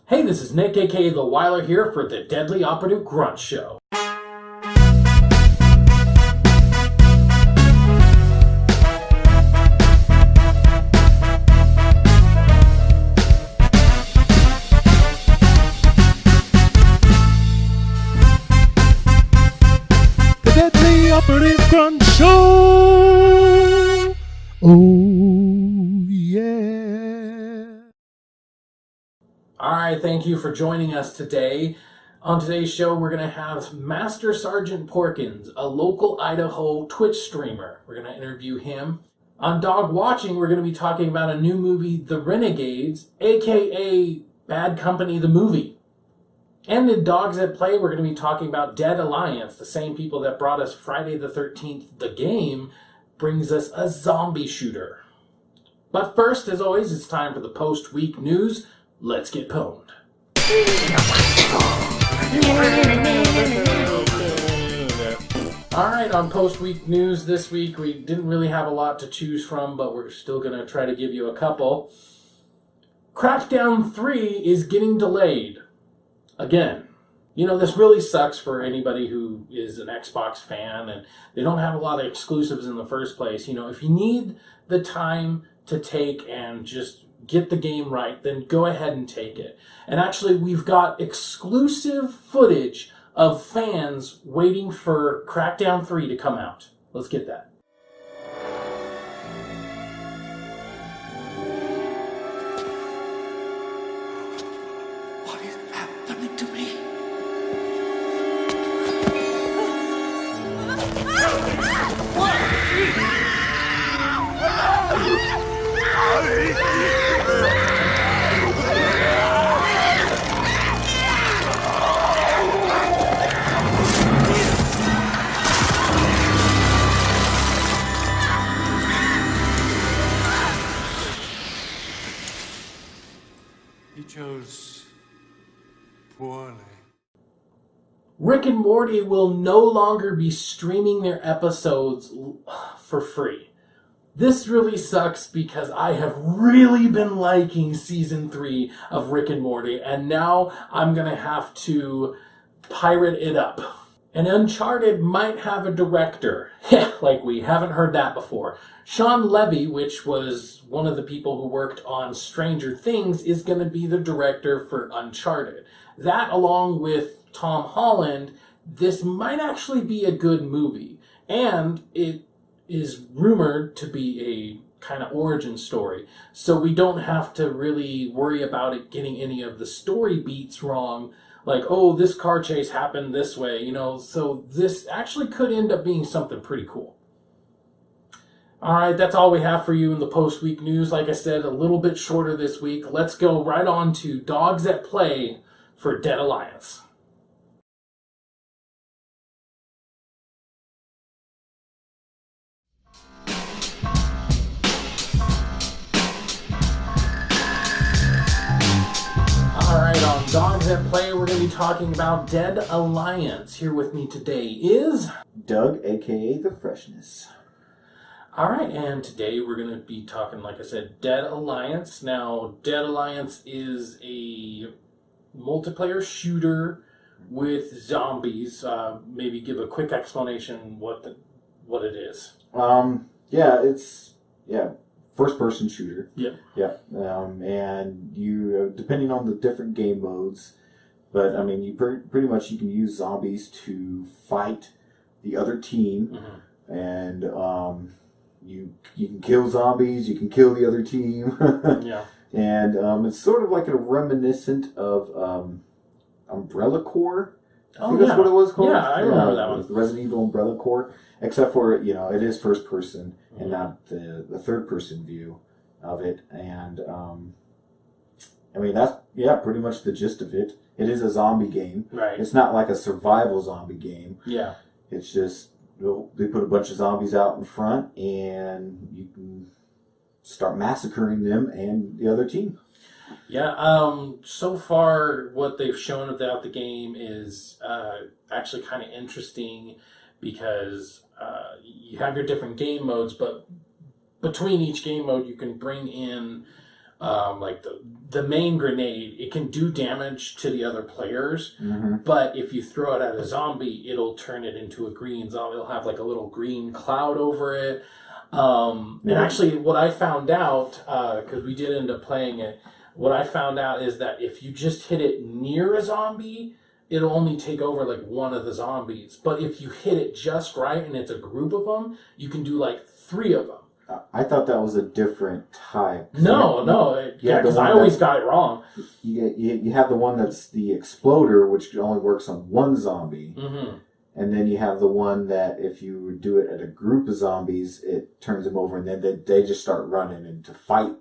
Hey, this is Nick, aka The Weiler, here for the Deadly Operative Grunts show. The Deadly Operative Grunts show! Oh, yeah. Alright, thank you for joining us today. On today's show, we're going to have Master Sergeant Porkins, a local Idaho Twitch streamer. We're going to interview him. On Dog Watching, we're going to be talking about a new movie, The Renegades, aka Bad Company the Movie. And in Dogs at Play, we're going to be talking about Dead Alliance, the same people that brought us Friday the 13th, the game, brings us a zombie shooter. But first, as always, it's time for the post-week news. Let's get pwned. Alright, on post-week news this week, we didn't really have a lot to choose from, but we're still going to try to give you a couple. Crackdown 3 is getting delayed. Again. You know, this really sucks for anybody who is an Xbox fan, and they don't have a lot of exclusives in the first place. You know, if you need the time to take and just get the game right, then go ahead and take it. And actually, we've got exclusive footage of fans waiting for Crackdown 3 to come out. Let's get that. What is happening to me? You chose poorly. Rick and Morty will no longer be streaming their episodes for free. This really sucks because I have really been liking season 3 of Rick and Morty, and now I'm going to have to pirate it up. And Uncharted might have a director. Like we haven't heard that before. Sean Levy, which was one of the people who worked on Stranger Things, is going to be the director for Uncharted. That, along with Tom Holland, this might actually be a good movie. And it is rumored to be a kind of origin story. So we don't have to really worry about it getting any of the story beats wrong. Like, oh, this car chase happened this way, you know. So this actually could end up being something pretty cool. Alright, that's all we have for you in the post-week news. Like I said, a little bit shorter this week. Let's go right on to Dogs at Play for Dead Alliance. Alright, on Dogs at Play, we're going to be talking about Dead Alliance. Here with me today is Doug, aka The Freshness. Alright, and today we're going to be talking, like I said, Dead Alliance. Now, Dead Alliance is a multiplayer shooter with zombies. Maybe give a quick explanation what it is. It's first-person shooter. Yep. Yeah. And you, depending on the different game modes, but I mean, you pretty much you can use zombies to fight the other team, and you can kill zombies, you can kill the other team. Yeah. And it's sort of like a reminiscent of Umbrella Corps. I think that's what it was called. Yeah, I remember that one. The Resident Evil Umbrella Corps, except for it is first person and not the third person view of it. And I mean that's pretty much the gist of it. It is a zombie game. Right. It's not like a survival zombie game. Yeah. It's just they put a bunch of zombies out in front and you can start massacring them and the other team. Yeah, so far what they've shown about the game is actually kind of interesting because you have your different game modes, but between each game mode you can bring in like the main grenade, it can do damage to the other players, but if you throw it at a zombie, it'll turn it into a green zombie. It'll have like a little green cloud over it. And actually, what I found out, because we did end up playing it, what I found out is that if you just hit it near a zombie, it'll only take over like one of the zombies. But if you hit it just right and it's a group of them, you can do like 3 of them. I thought that was a different type. No, because I always got it wrong. You have the one that's the exploder, which only works on one zombie. And then you have the one that if you do it at a group of zombies, it turns them over, and then they just start running and to fight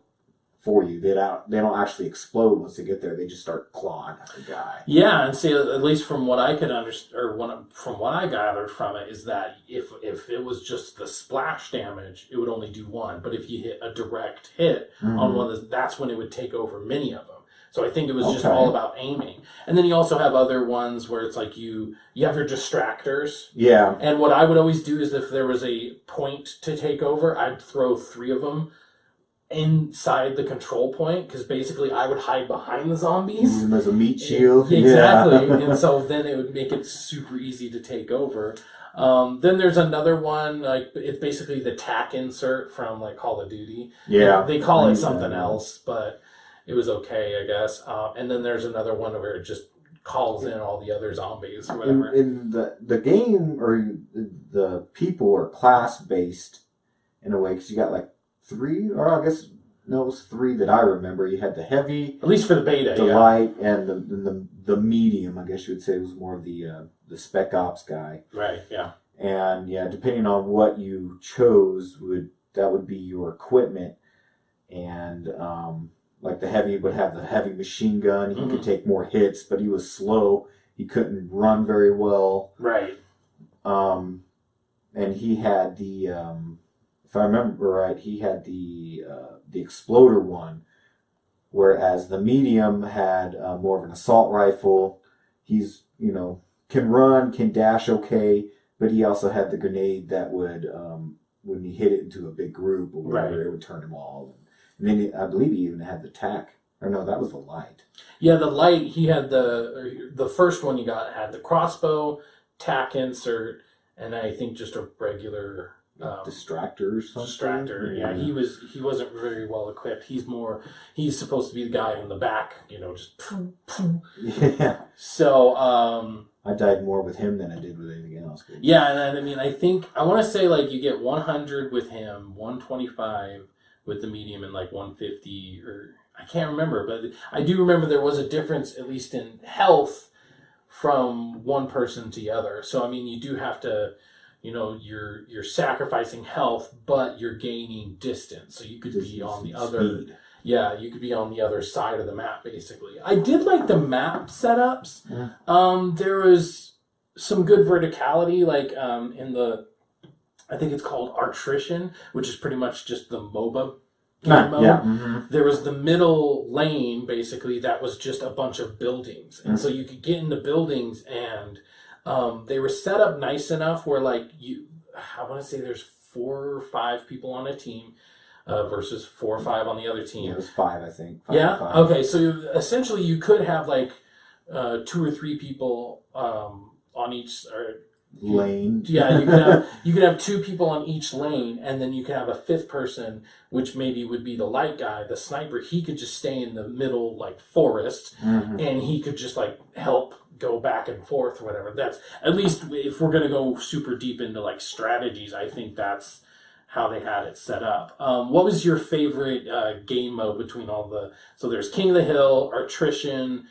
for you. They don't actually explode once they get there. They just start clawing at the guy. Yeah, and see, at least from what I could understand, or from what I gathered from it, is that if it was just the splash damage, it would only do 1. But if you hit a direct hit on one of those, that's when it would take over many of them. So I think it was just all about aiming. And then you also have other ones where it's like you have your distractors. Yeah. And what I would always do is if there was a point to take over, I'd throw 3 of them inside the control point, because basically I would hide behind the zombies. As a meat shield. Exactly. Yeah. And so then it would make it super easy to take over. Then there's another one, like it's basically the tack insert from like Call of Duty. Yeah. They call it something else, but it was okay, I guess. And then there's another one where it just calls in all the other zombies or whatever. In the game, or the people are class based in a way, because you got like 3, or I guess no, it was 3 that I remember. You had the heavy, at least for the beta, the light, and the medium. I guess you would say was more of the spec ops guy. Right. Yeah. And yeah, depending on what you chose, that would be your equipment. And like the heavy would have the heavy machine gun. He could take more hits, but he was slow. He couldn't run very well. Right. And he had the if I remember right, he had the exploder one, whereas the medium had more of an assault rifle. He's can run, can dash okay, but he also had the grenade that would when he hit it into a big group or whatever, it would turn them all. And then I believe he even had the tack. Or no, that was the light. Yeah, the light. He had the first one you got had the crossbow, tack insert, and I think just a regular distractor or something. Distractor. Yeah, he wasn't very well equipped. He's supposed to be the guy in the back, just yeah. So I died more with him than I did with anything else. But yeah, and I mean I want to say like you get 100 with him, 125 with the medium, and like 150, or I can't remember, but I do remember there was a difference at least in health from one person to the other. So I mean you do have to you're sacrificing health, but you're gaining distance. So you could be on the other speed. Yeah, you could be on the other side of the map, basically. I did like the map setups. There was some good verticality, like I think it's called Artrition, which is pretty much just the MOBA game mode. Yeah. There was the middle lane, basically, that was just a bunch of buildings. And so you could get into buildings, and they were set up nice enough where, like, I want to say there's 4 or 5 people on a team. Versus 4 or 5 on the other team. Yeah, it was 5, I think. 5 yeah? 5. Okay, so essentially you could have like 2 or 3 people on each lane. Yeah, you could have 2 people on each lane, and then you could have a 5th person, which maybe would be the light guy, the sniper. He could just stay in the middle, like, forest, and he could just like help go back and forth or whatever. That's, at least if we're gonna go super deep into like strategies, I think that's how they had it set up. What was your favorite game mode between all the... So there's King of the Hill, Artrition,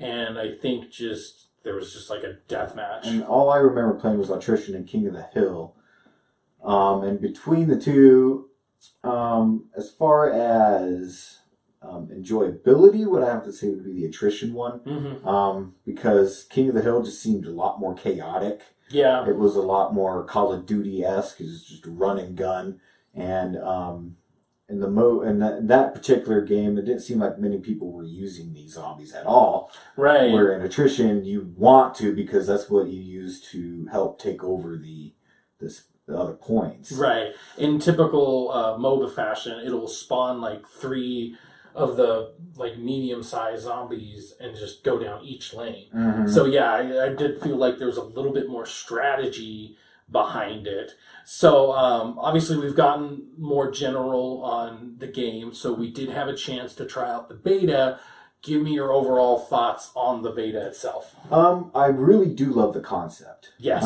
and I think there was just like a death match. And all I remember playing was Artrition and King of the Hill. And between the two, as far as enjoyability, what I have to say would be the Attrition one. Because King of the Hill just seemed a lot more chaotic. Yeah. It was a lot more Call of Duty-esque. It was just a run and gun. And in that particular game, it didn't seem like many people were using these zombies at all. Right. Where in Attrition, you want to, because that's what you use to help take over the other points. Right. In typical MOBA fashion, it'll spawn like 3 of the like medium-sized zombies and just go down each lane. Mhm. So yeah, I did feel like there was a little bit more strategy behind it. So obviously we've gotten more general on the game, so we did have a chance to try out the beta. Give me your overall thoughts on the beta itself. I really do love the concept. Yes.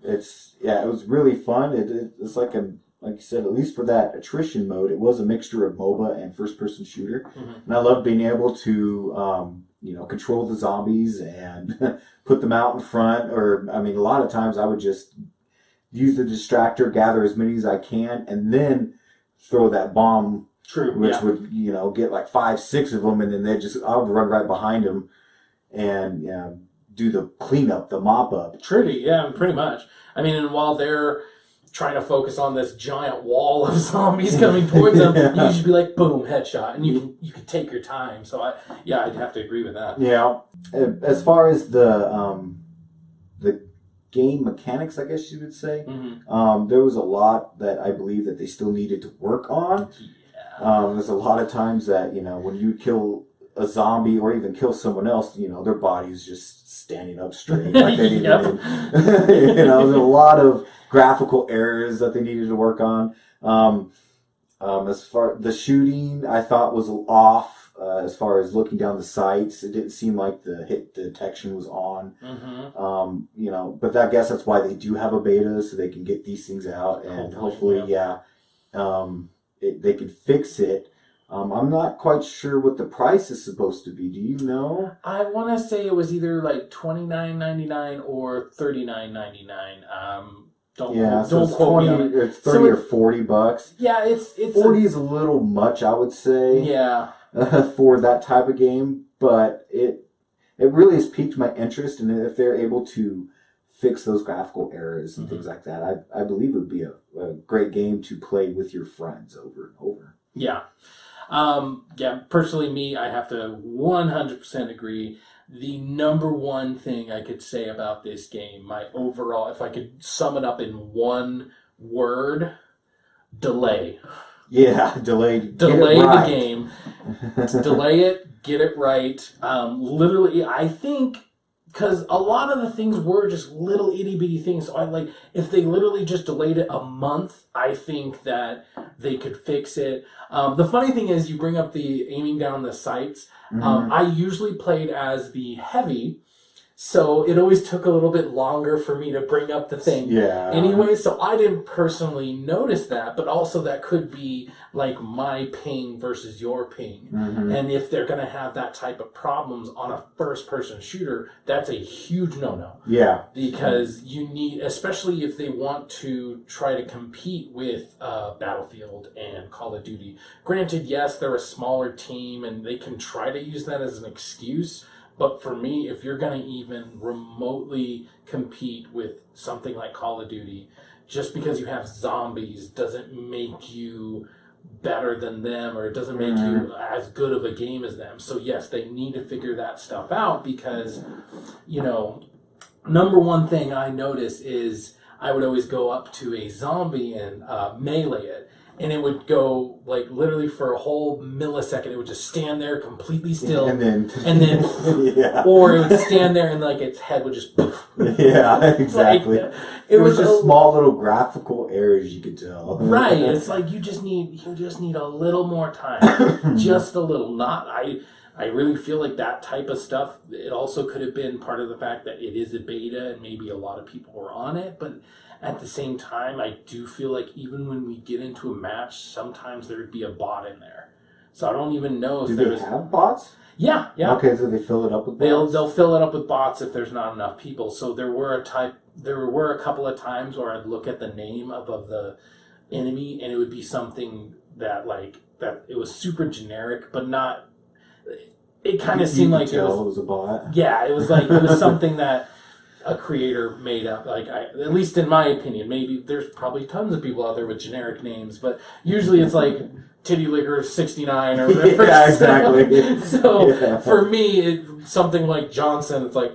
It was really fun. It's like you said, at least for that attrition mode, it was a mixture of MOBA and first-person shooter, and I love being able to control the zombies and put them out in front. Or I mean, a lot of times I would just use the distractor, gather as many as I can, and then throw that bomb. True. Which would, get like 5, 6 of them, and then I would run right behind them and do the cleanup, the mop up. Pretty much. I mean, and while they're trying to focus on this giant wall of zombies coming towards them, you can just be like, boom, headshot, and you can take your time. So I'd have to agree with that. Yeah. As far as the game mechanics, I guess you would say, there was a lot that I believe that they still needed to work on. There's a lot of times that, when you kill a zombie or even kill someone else, their body's just standing up straight. Like they didn't there's a lot of graphical errors that they needed to work on. As far the shooting, I thought was off. As far as looking down the sights, it didn't seem like the hit detection was on. But I guess that's why they do have a beta, so they can get these things out, and hopefully they can fix it. I'm not quite sure what the price is supposed to be. Do you know? I want to say it was either like $29.99 or $39.99. Don't quote me on it. It's 30 or $40. Yeah, it's 40 is a little much, I would say. Yeah. For that type of game, but it really has piqued my interest, and if they're able to fix those graphical errors and things like that, I believe it would be a great game to play with your friends over and over. Yeah. Personally, me, I have to 100% agree. The number one thing I could say about this game, my overall, if I could sum it up in one word, delay. Yeah, delay the game. Delay it, get it right. Literally, I think, because a lot of the things were just little itty bitty things. So if they literally just delayed it a month, I think that they could fix it. The funny thing is, you bring up the aiming down the sights. I usually played as the heavy, so it always took a little bit longer for me to bring up the thing. Yeah. Anyway, so I didn't personally notice that, but also that could be like my ping versus your ping. And if they're going to have that type of problems on a first-person shooter, that's a huge no-no. Yeah. Because you need, especially if they want to try to compete with Battlefield and Call of Duty. Granted, yes, they're a smaller team, and they can try to use that as an excuse. But for me, if you're going to even remotely compete with something like Call of Duty, just because you have zombies doesn't make you better than them, or it doesn't make you as good of a game as them. So yes, they need to figure that stuff out, because, number one thing I notice is I would always go up to a zombie and melee it. And it would go, like, literally for a whole millisecond. It would just stand there completely still. And then yeah. Or it would stand there and, like, its head would just poof. Yeah, exactly. It was just small little graphical errors you could tell. Right. It's like you just need a little more time. Just a little. I really feel like that type of stuff, it also could have been part of the fact that it is a beta and maybe a lot of people were on it, but at the same time, I do feel like even when we get into a match, sometimes there would be a bot in there. So I don't even know if they have bots? Yeah. Okay, so they fill it up with bots? They'll fill it up with bots if there's not enough people. So there were a couple of times where I'd look at the name of the enemy, and it would be something that it was super generic, but not. It kind of seemed like it was a bot. Yeah, it was like it was something that a creator made up. At least in my opinion, maybe there's probably tons of people out there with generic names, but usually it's like Titty Licker 69 or whatever. Yeah, exactly. So for me, something like Johnson, it's like,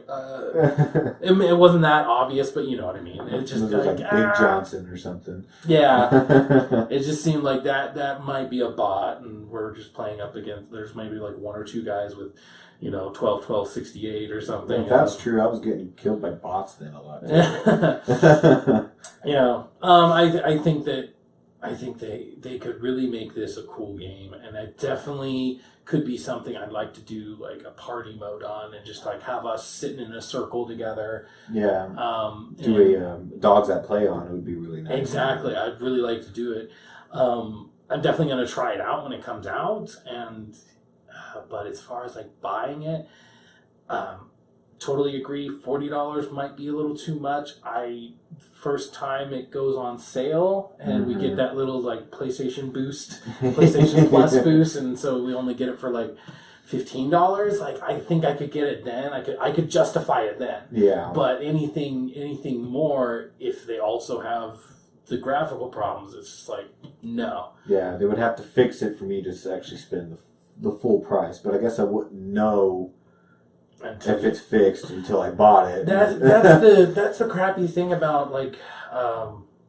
it wasn't that obvious, but you know what I mean. It just It was like Big Johnson or something. Yeah. It just seemed like that might be a bot, and we're just playing up against, there's maybe like one or two guys with, 12, 12, 68 or something. If that's true, I was getting killed by bots then a lot too. I think they could really make this a cool game, and it definitely could be something I'd like to do like a party mode on, and just like have us sitting in a circle together. Yeah. Do a Dogs That Play on, it would be really nice. Exactly. I'd really like to do it. I'm definitely going to try it out when it comes out, and but as far as like buying it, totally agree. $40 might be a little too much. First time it goes on sale, and we get that little like PlayStation Plus boost, and so we only get it for like $15. Like I think I could get it then. I could justify it then. Yeah. But anything more, if they also have the graphical problems, it's just like no. Yeah, they would have to fix it for me to actually spend the full price. But I guess I wouldn't know if it's fixed until I bought it. That's the crappy thing about like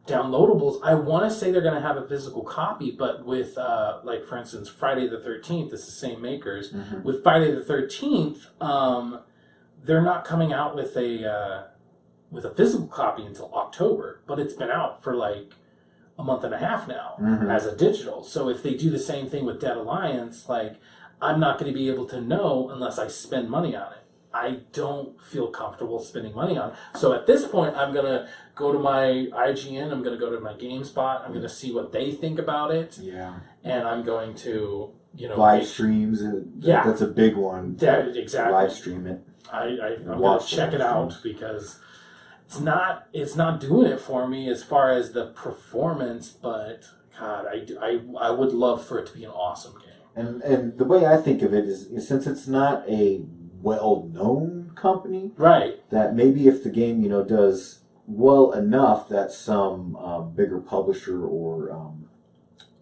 downloadables. I want to say they're going to have a physical copy, but with like for instance Friday the 13th, it's the same makers. With Friday the 13th, they're not coming out with a physical copy until October, but it's been out for like a month and a half now as a digital. So if they do the same thing with Dead Alliance, like I'm not going to be able to know unless I spend money on it. I don't feel comfortable spending money on. So at this point, I'm going to go to my IGN, I'm going to go to my GameSpot, I'm going to see what they think about it. Yeah. And I'm going to, live streams. Yeah. That's a big one. Exactly. Live stream it. I'm going to check it out because it's not doing it for me as far as the performance, but God, I would love for it to be an awesome game. And the way I think of it is since it's not a well-known company, right? That maybe if the game does well enough, that some bigger publisher or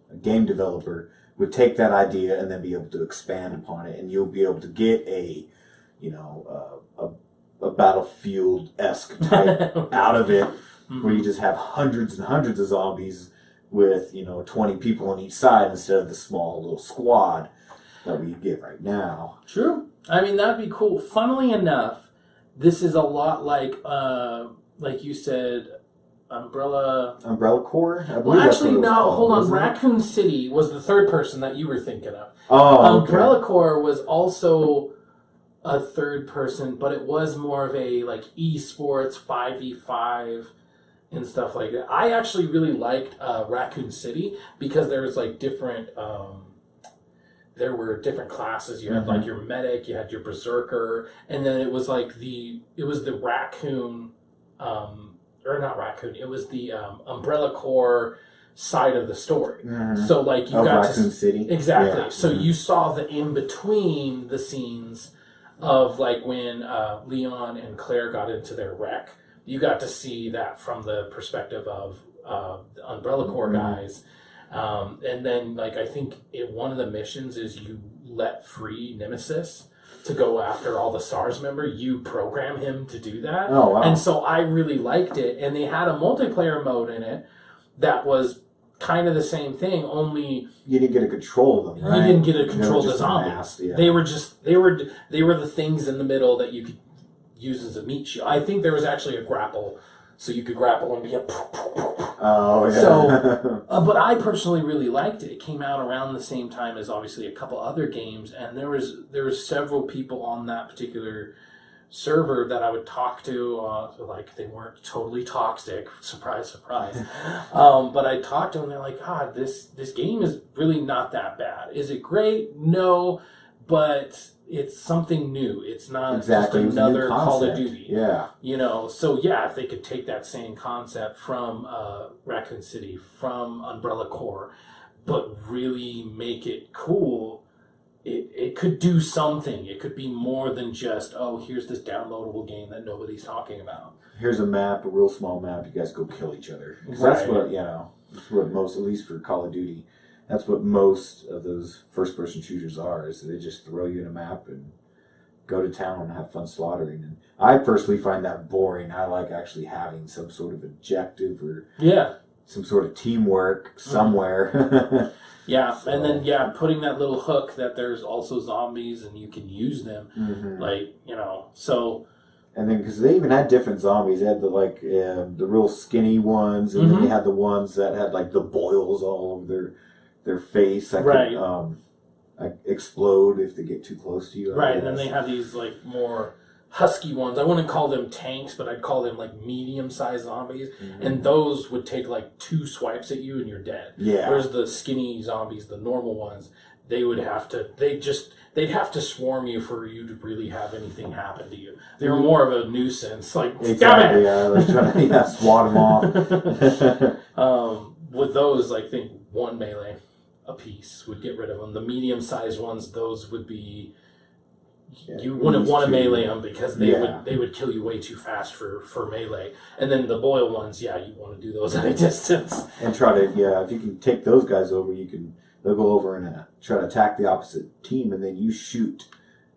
a game developer would take that idea and then be able to expand upon it, and you'll be able to get a Battlefield-esque type out of it, where you just have hundreds and hundreds of zombies with 20 people on each side instead of the small little squad that we get right now. True. I mean, that'd be cool. Funnily enough, this is a lot like you said, Umbrella Corps? Well, actually, no, hold on. Raccoon City was the third person that you were thinking of. Oh, Umbrella Corps was also a third person, but it was more of a like esports 5v5 and stuff like that. I actually really liked Raccoon City because there was like different... there were different classes. You had like your medic, you had your berserker, and then it was like the raccoon, or not raccoon. It was the Umbrella Corps side of the story. So like you got Raccoon City, exactly. Yeah. So you saw the in between the scenes of like when Leon and Claire got into their wreck. You got to see that from the perspective of the Umbrella Corps guys. And then, like, I think one of the missions is you let free Nemesis to go after all the SARS members. You program him to do that. Oh, wow. And so I really liked it. And they had a multiplayer mode in it that was kind of the same thing, only... You didn't get to control them, right? You didn't get to control the zombies. Yeah. They were the things in the middle that you could use as a meat shield. I think there was actually a grapple, so you could grapple and be a... Oh, yeah. So, but I personally really liked it. It came out around the same time as obviously a couple other games, and there was several people on that particular server that I would talk to, like they weren't totally toxic, surprise, surprise. But I talked to them, and they're like, God, this game is really not that bad. Is it great? No, but it's something new. It's not just another Call of Duty. Yeah. So yeah, if they could take that same concept from Raccoon City, from Umbrella Corps, but really make it cool, it could do something. It could be more than just, here's this downloadable game that nobody's talking about. Here's a map, a real small map. You guys go kill each other. 'Cause Right. That's what, that's what most, at least for Call of Duty. that's what most of those first-person shooters are. Is they just throw you in a map and go to town and have fun slaughtering. And I personally find that boring. I like actually having some sort of objective or some sort of teamwork somewhere. Yeah, so. And then putting that little hook that there's also zombies and you can use them, so. And then because they even had different zombies, they had the real skinny ones, and then they had the ones that had like the boils all over their face that could explode if they get too close to you. Right, and then they have these like more husky ones. I wouldn't call them tanks, but I'd call them like medium-sized zombies. And those would take like 2 swipes at you and you're dead. Yeah. Whereas the skinny zombies, the normal ones, they'd have to swarm you for you to really have anything happen to you. They were more of a nuisance. Like, exactly, like trying to swat them off. With those, I think 1 melee a piece would get rid of them. The medium-sized ones, those would be... you wouldn't want to melee them because they would kill you way too fast for melee. And then the boil ones, you want to do those at a distance. And try to, if you can take those guys over, they'll go over and try to attack the opposite team, and then you shoot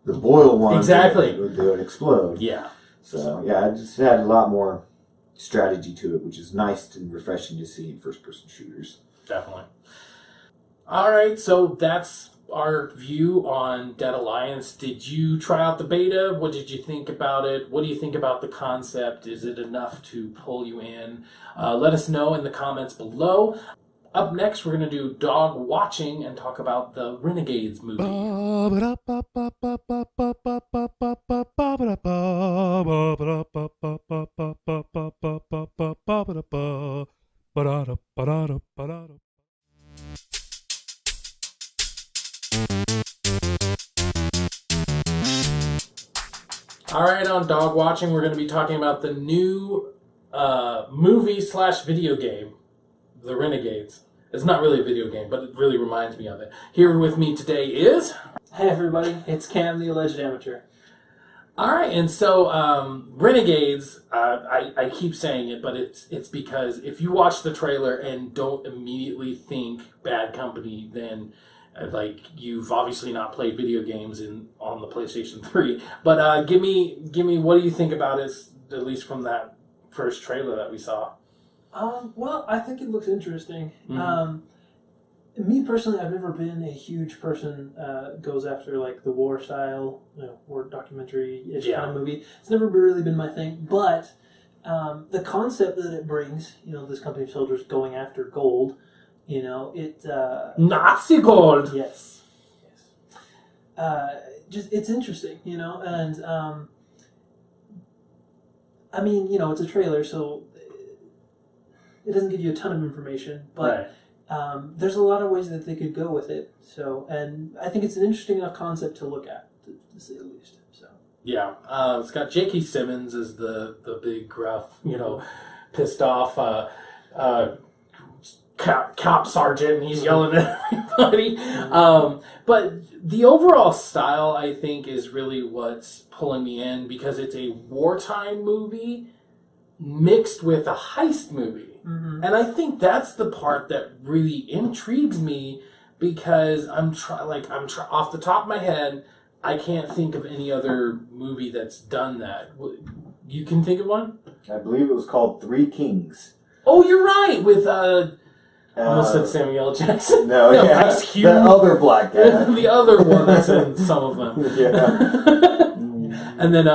the boil ones. Exactly. They would explode. Yeah. So, it just had a lot more strategy to it, which is nice and refreshing to see in first-person shooters. Definitely. All right, so that's our view on Dead Alliance. Did you try out the beta? What did you think about it? What do you think about the concept? Is it enough to pull you in? Let us know in the comments below. Up next, we're going to do dog watching and talk about the Renegades movie. All right, on Dog Watching, we're going to be talking about the new movie/video game, The Renegades. It's not really a video game, but it really reminds me of it. Here with me today is... Hey everybody, it's Cam, the Alleged Amateur. All right, and so Renegades, I keep saying it, but it's because if you watch the trailer and don't immediately think Bad Company, then... you've obviously not played video games on the PlayStation 3. But give me, what do you think about it, at least from that first trailer that we saw? Well, I think it looks interesting. Me personally, I've never been a huge person goes after like the war style, war documentary-ish kind of movie. It's never really been my thing. But the concept that it brings, this company of soldiers going after gold. Nazi gold. Yes. It's interesting, and it's a trailer, so it doesn't give you a ton of information, but there's a lot of ways that they could go with it. So, and I think it's an interesting enough concept to look at, to say the least. So. Yeah, it's got J.K. Simmons as the big gruff, pissed off. Cop sergeant, and he's yelling at everybody. But the overall style, I think, is really what's pulling me in, because it's a wartime movie mixed with a heist movie. And I think that's the part that really intrigues me, because off the top of my head, I can't think of any other movie that's done that. You can think of one? I believe it was called Three Kings. Oh, you're right, with almost said Samuel L. Jackson. No, Ice Cube. The other black guy. The other one that's in some of them. And then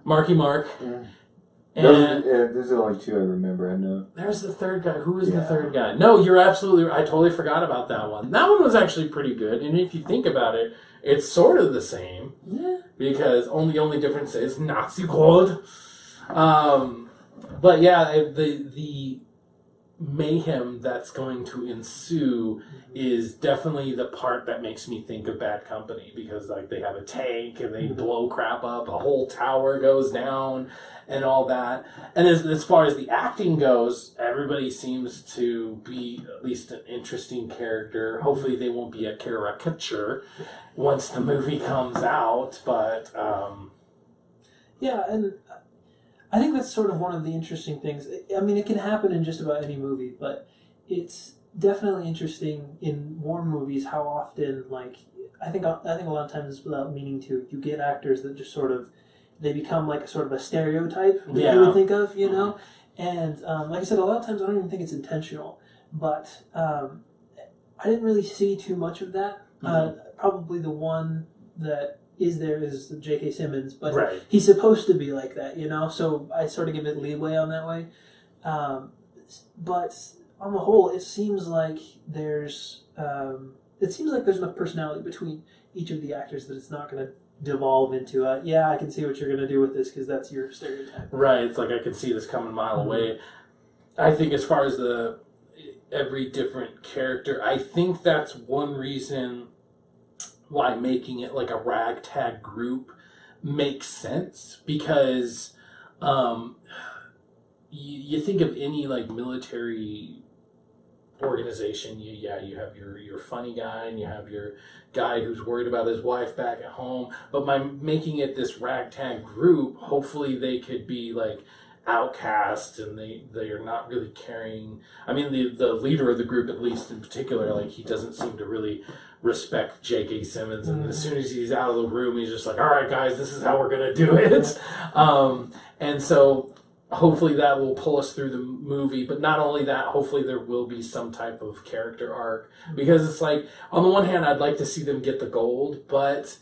Marky Mark. And there's only 2 I remember, I know. There's the third guy. Who was the third guy? No, you're absolutely right. I totally forgot about that one. That one was actually pretty good. And if you think about it, it's sort of the same. Yeah. Because the only difference is Nazi gold. But yeah, the mayhem that's going to ensue is definitely the part that makes me think of Bad Company, because they have a tank and they blow crap up, a whole tower goes down and all that. And as far as the acting goes, everybody seems to be at least an interesting character. Hopefully they won't be a caricature once the movie comes out, but yeah, and I think that's sort of one of the interesting things. I mean, it can happen in just about any movie, but it's definitely interesting in war movies how often, like, I think a lot of times, without meaning to, you get actors that just sort of, they become like a sort of a stereotype that you would think of, you know? And like I said, a lot of times I don't even think it's intentional, but I didn't really see too much of that. Probably the one that is there is J.K. Simmons, but he's supposed to be like that, you know? So I sort of give it leeway on that way. But on the whole, it seems like there's enough personality between each of the actors that it's not going to devolve into I can see what you're going to do with this because that's your stereotype. Right, it's like I can see this coming a mile away. I think as far as every different character, I think that's one reason why making it like a ragtag group makes sense, because you think of any like military organization, you have your funny guy and you have your guy who's worried about his wife back at home, but by making it this ragtag group, hopefully they could be like outcast and they are not really carrying. I mean, the leader of the group, at least in particular, like he doesn't seem to really respect J.K. Simmons, and as soon as he's out of the room, he's just like, all right guys, this is how we're gonna do it. And so hopefully that will pull us through the movie, but not only that, hopefully there will be some type of character arc, because it's like, on the one hand, I'd like to see them get the gold, but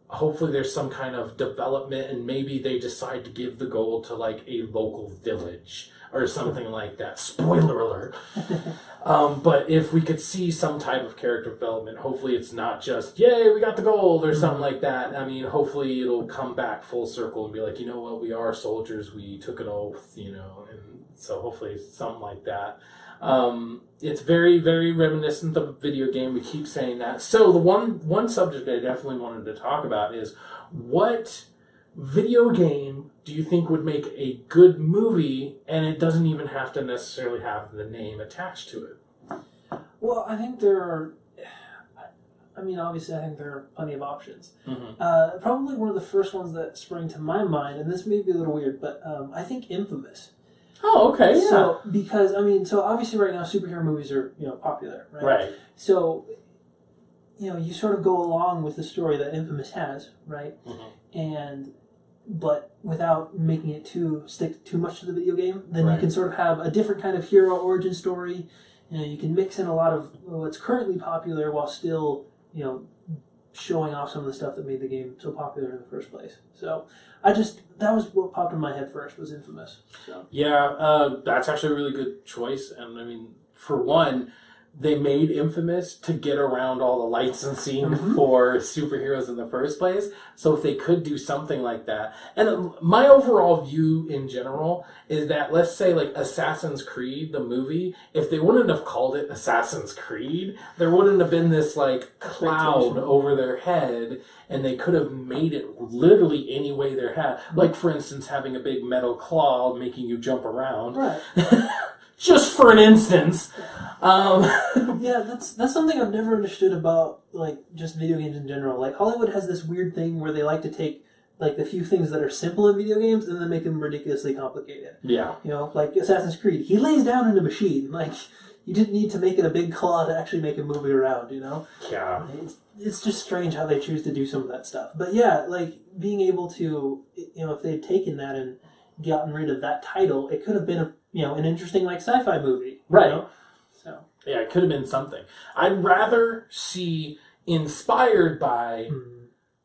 hopefully there's some kind of development, and maybe they decide to give the gold to like a local village or something like that. Spoiler alert. But if we could see some type of character development, hopefully it's not just, yay, we got the gold or something like that. I mean, hopefully it'll come back full circle and be like, you know what, we are soldiers, we took an oath, you know, and so hopefully it's something like that. It's very, very reminiscent of a video game. We keep saying that. So the one subject I definitely wanted to talk about is, what video game do you think would make a good movie, and it doesn't even have to necessarily have the name attached to it? Well, I think there are... I mean, obviously, I think there are plenty of options. Probably one of the first ones that sprang to my mind, and this may be a little weird, but I think Infamous. Oh, okay, yeah. So, because, I mean, so obviously right now superhero movies are, you know, popular, right? Right. So, you know, you sort of go along with the story that Infamous has, right? But without making it stick too much to the video game, then you can sort of have a different kind of hero origin story. You know, you can mix in a lot of what's currently popular while still, you know, showing off some of the stuff that made the game so popular in the first place. So that was what popped in my head first, was Infamous. So. Yeah, that's actually a really good choice. And I mean, for one, they made Infamous to get around all the licensing for superheroes in the first place. So if they could do something like that. And my overall view in general is that, let's say like Assassin's Creed, the movie, if they wouldn't have called it Assassin's Creed, there wouldn't have been this like cloud over their head, and they could have made it literally any way they had. Like, for instance, having a big metal claw making you jump around. Right. Just for an instance. Yeah, that's something I've never understood about, like, just video games in general. Like, Hollywood has this weird thing where they like to take, like, the few things that are simple in video games and then make them ridiculously complicated. Yeah. You know, like Assassin's Creed. He lays down in a machine. Like, you didn't need to make it a big claw to actually make him move around, you know? Yeah. It's just strange how they choose to do some of that stuff. But yeah, like, being able to, you know, if they'd taken that and gotten rid of that title, it could have been an interesting, like, sci-fi movie. Right. You know? So. Yeah, it could have been something. I'd rather see inspired by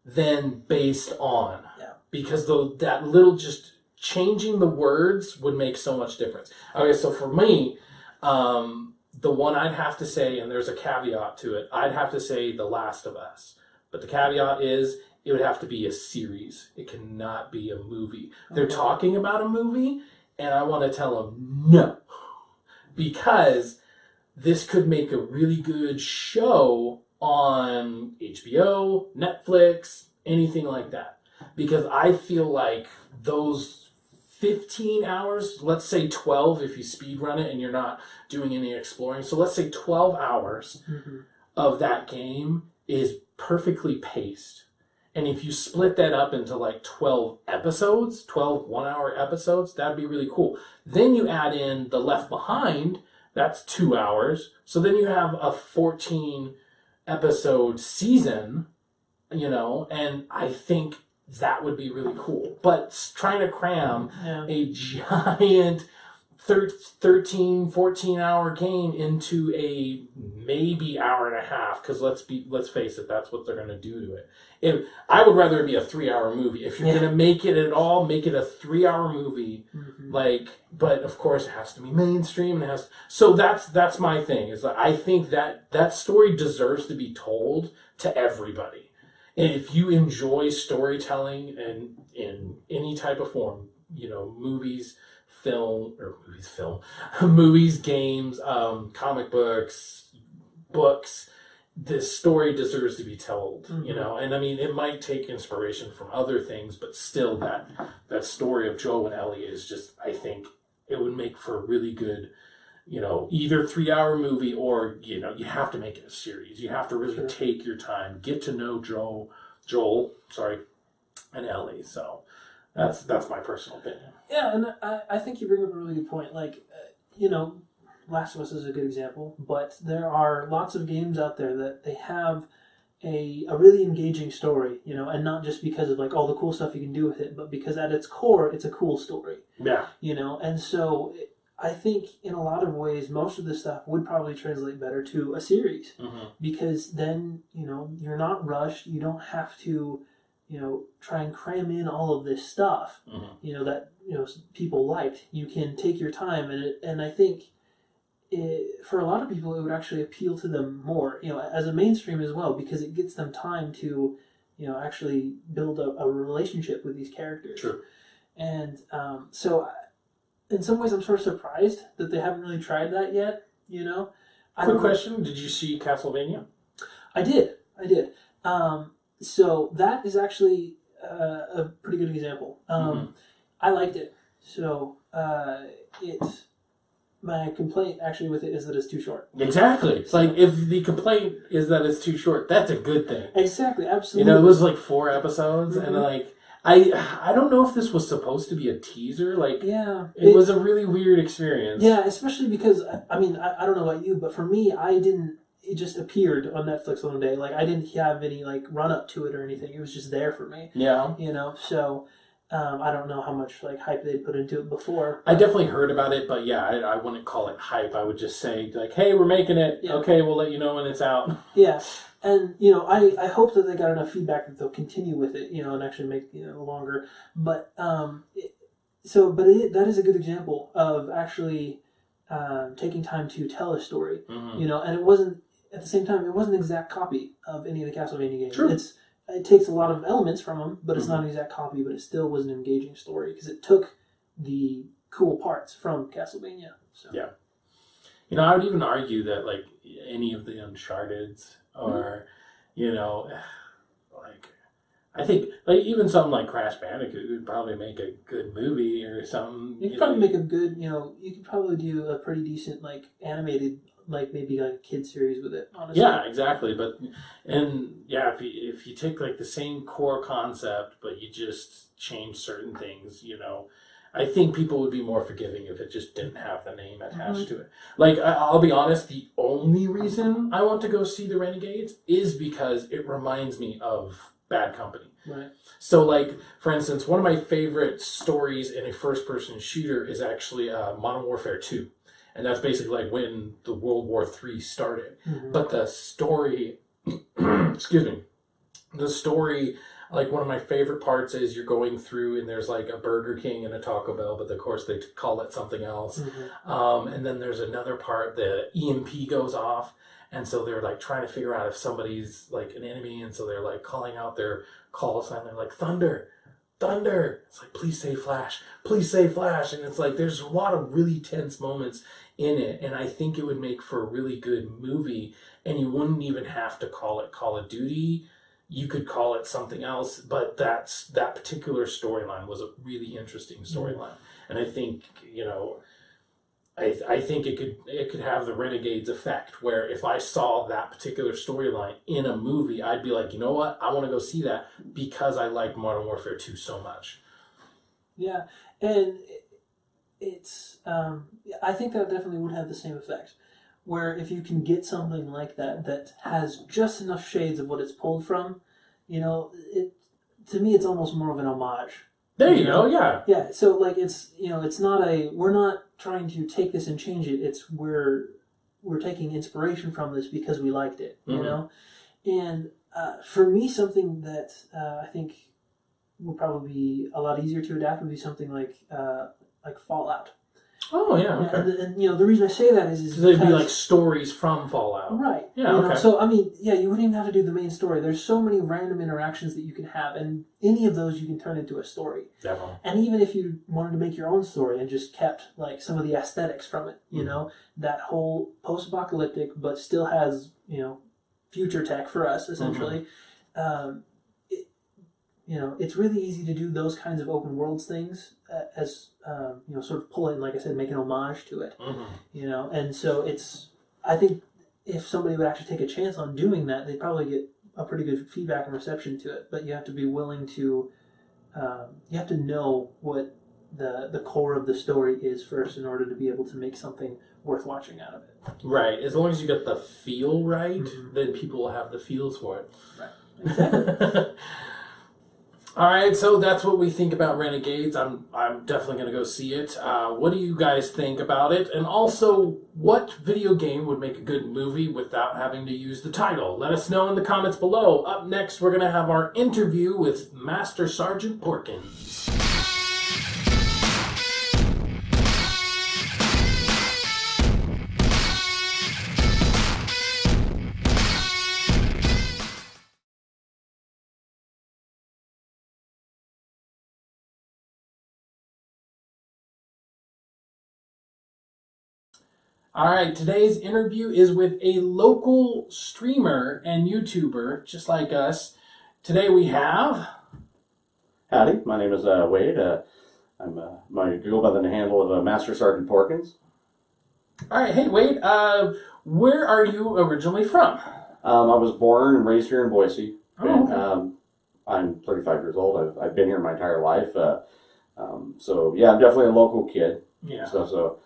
than based on. Yeah. Because that little just changing the words would make so much difference. Okay, so for me, the one I'd have to say, and there's a caveat to it, I'd have to say The Last of Us. But the caveat is, it would have to be a series. It cannot be a movie. They're talking about a movie, and I want to tell them no. Because this could make a really good show on HBO, Netflix, anything like that. Because I feel like those 15 hours, let's say 12 if you speed run it and you're not doing any exploring. So let's say 12 hours of that game is perfectly paced. And if you split that up into like 12 episodes, 12 one-hour episodes, that'd be really cool. Then you add in the Left Behind That's 2 hours. So then you have a 14 episode season, and I think that would be really cool. But trying to cram a giant 13, 14 hour game into a maybe hour and a half, because let's face it, that's what they're going to do to it. I would rather it be a 3 hour movie. If you're going to make it at all, make it a 3 hour movie. But of course it has to be mainstream. So that's my thing, is that I think that story deserves to be told to everybody. And if you enjoy storytelling and in any type of form, movies, games, comic books, this story deserves to be told, and I mean, it might take inspiration from other things, but still that story of Joe and Ellie is just, I think it would make for a really good, either 3 hour movie, or, you have to make it a series. You have to really take your time, get to know Joel, and Ellie. So that's my personal opinion. Yeah, and I think you bring up a really good point. Like, Last of Us is a good example, but there are lots of games out there that they have a really engaging story, and not just because of like all the cool stuff you can do with it, but because at its core, it's a cool story. Yeah. And so I think in a lot of ways, most of this stuff would probably translate better to a series, because then, you're not rushed. You don't have to, try and cram in all of this stuff, that, people liked. You can take your time, and I think for a lot of people, it would actually appeal to them more, as a mainstream as well, because it gets them time to, actually build a relationship with these characters. True. And so in some ways, I'm sort of surprised that they haven't really tried that yet, Quick question, did you see Castlevania? I did. So that is actually a pretty good example. I liked it. So my complaint actually with it is that it's too short. Exactly. It's like, if the complaint is that it's too short, that's a good thing. Exactly, absolutely. It was like 4 episodes, and like, I don't know if this was supposed to be a teaser. Like, it was a really weird experience. Yeah, especially because, I mean, I don't know about you, but for me, it just appeared on Netflix one day. Like, I didn't have any, like, run-up to it or anything. It was just there for me. Yeah. So I don't know how much, like, hype they put into it before. I definitely heard about it, but yeah, I wouldn't call it hype. I would just say, like, hey, we're making it. Yeah. Okay, we'll let you know when it's out. Yeah. And, I hope that they got enough feedback that they'll continue with it, and actually make, longer. But, that is a good example of actually taking time to tell a story, and it wasn't, at the same time, it wasn't an exact copy of any of the Castlevania games. True. It takes a lot of elements from them, but it's not an exact copy, but it still was an engaging story because it took the cool parts from Castlevania. So. Yeah. I would even argue that, like, any of the Uncharted's or, like, I think, like, even something like Crash Bandicoot would probably make a good movie or something. You could probably make a good, you could probably do a pretty decent, like, animated, like, maybe like a kid series with it, honestly. Yeah, exactly. If you take, like, the same core concept, but you just change certain things, I think people would be more forgiving if it just didn't have the name attached to it. Like, I'll be honest, the only reason I want to go see the Renegades is because it reminds me of Bad Company. Right. So, like, for instance, one of my favorite stories in a first-person shooter is actually Modern Warfare 2. And that's basically like when the World War III started. But the story, like, one of my favorite parts is you're going through and there's like a Burger King and a Taco Bell, but of course they call it something else. And then there's another part, the EMP goes off. And so they're like trying to figure out if somebody's like an enemy. And so they're like calling out their call sign. They're like, thunder. It's like, please say Flash. And it's like, there's a lot of really tense moments in it. And I think it would make for a really good movie. And you wouldn't even have to call it Call of Duty. You could call it something else. But that particular storyline was a really interesting storyline. And I think, I think it could have the Renegades effect, where if I saw that particular storyline in a movie, I'd be like, you know what? I want to go see that because I like Modern Warfare 2 so much. Yeah, and it's I think that definitely would have the same effect. Where if you can get something like that has just enough shades of what it's pulled from, it to me it's almost more of an homage. There you go. Yeah. Yeah. So like it's it's not we're not trying to take this and change it. It's we're taking inspiration from this because we liked it. And for me, something that I think would probably be a lot easier to adapt would be something like Fallout. Oh yeah, okay. And the reason I say that is they'd be like stories from Fallout. Right. Yeah, okay. So I mean, yeah, you wouldn't even have to do the main story. There's so many random interactions that you can have, and any of those you can turn into a story. Definitely. And even if you wanted to make your own story and just kept like some of the aesthetics from it, that whole post-apocalyptic but still has future tech for us essentially. It's really easy to do those kinds of open worlds things as sort of pull it and, like I said, make an homage to it. And so I think if somebody would actually take a chance on doing that, they'd probably get a pretty good feedback and reception to it. But you have to be willing to, you have to know what the core of the story is first in order to be able to make something worth watching out of it. Right. As long as you get the feel right, then people will have the feels for it. Right. Exactly. All right, so that's what we think about Renegades. I'm definitely going to go see it. What do you guys think about it? And also, what video game would make a good movie without having to use the title? Let us know in the comments below. Up next, we're going to have our interview with Master Sergeant Porkins. All right, today's interview is with a local streamer and YouTuber, just like us. Today we have... Howdy, my name is Wade. I go by the handle of Master Sergeant Porkins. All right, hey Wade, where are you originally from? I was born and raised here in Boise. Oh, okay. I'm 35 years old. I've been here my entire life. So yeah, I'm definitely a local kid. Yeah. So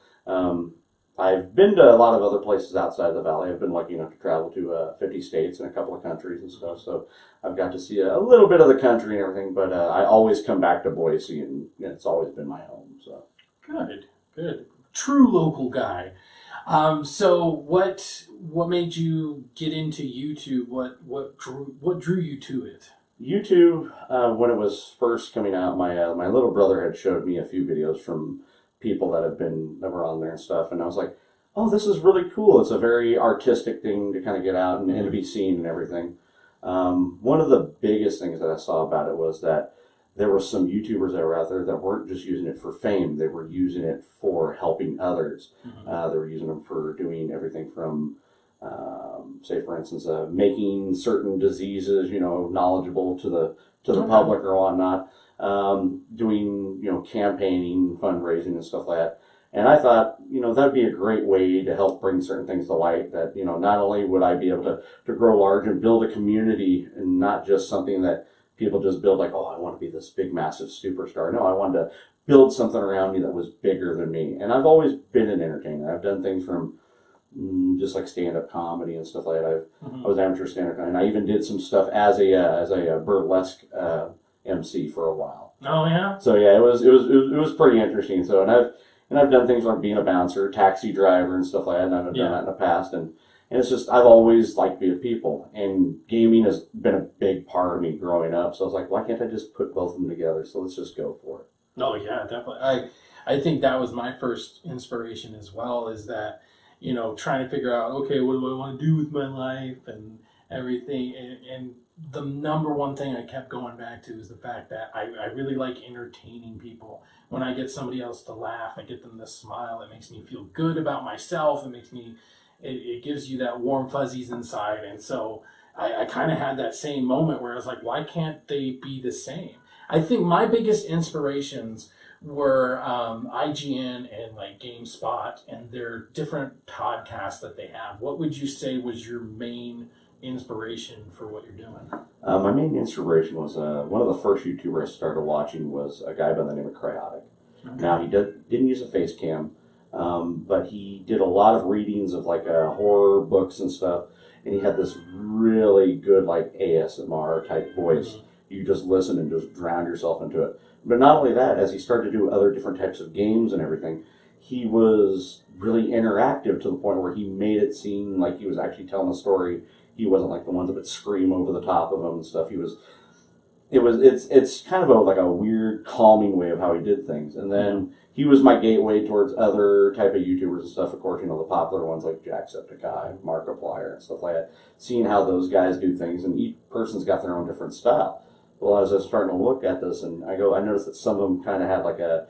I've been to a lot of other places outside the valley. I've been lucky enough to travel to 50 states and a couple of countries and stuff. So I've got to see a little bit of the country and everything. But I always come back to Boise, and it's always been my home. So good, true local guy. So what made you get into YouTube? What drew you to it? YouTube, when it was first coming out, my little brother had showed me a few videos from people that were on there and stuff, and I was like, oh, this is really cool. It's a very artistic thing to kind of get out and to be seen and everything. One of the biggest things that I saw about it was that there were some YouTubers that were out there that weren't just using it for fame. They were using it for helping others. They were using them for doing everything from say, for instance, making certain diseases, knowledgeable to the public or whatnot. Doing, campaigning, fundraising and stuff like that. And I thought, that'd be a great way to help bring certain things to light that, not only would I be able to grow large and build a community and not just something that people just build like, oh, I want to be this big, massive superstar. No, I wanted to build something around me that was bigger than me. And I've always been an entertainer. I've done things from just like stand-up comedy and stuff like that. I was amateur stand-up, and I even did some stuff as a burlesque MC for a while. Oh yeah. So yeah, it was pretty interesting. So and I've done things like being a bouncer, taxi driver, and stuff like that. And I've done that in the past, and it's just I've always liked being with people, and gaming has been a big part of me growing up. So I was like, why can't I just put both of them together? So let's just go for it. Oh yeah, definitely. I think that was my first inspiration as well. Is that trying to figure out, okay, what do I want to do with my life and everything, and the number one thing I kept going back to is the fact that I really like entertaining people. When I get somebody else to laugh, I get them to smile, it makes me feel good about myself. It gives you that warm fuzzies inside. And so I kind of had that same moment where I was like, why can't they be the same? I think my biggest inspirations were IGN and like GameSpot and their different podcasts that they have. What would you say was your main inspiration for what you're doing? My main inspiration was one of the first YouTubers I started watching was a guy by the name of Cryotic. Okay. Now, he didn't use a face cam, but he did a lot of readings of like horror books and stuff, and he had this really good like ASMR type voice. You just listen and just drown yourself into it. But not only that, as he started to do other different types of games and everything, he was really interactive to the point where he made it seem like he was actually telling a story. He wasn't like the ones that would scream over the top of him and stuff. It's kind of like a weird calming way of how he did things. And then he was my gateway towards other type of YouTubers and stuff. Of course, the popular ones like Jacksepticeye, Markiplier, and stuff like that. Seeing how those guys do things, and each person's got their own different style. Well, as I was starting to look at this, and I noticed that some of them kind of had like a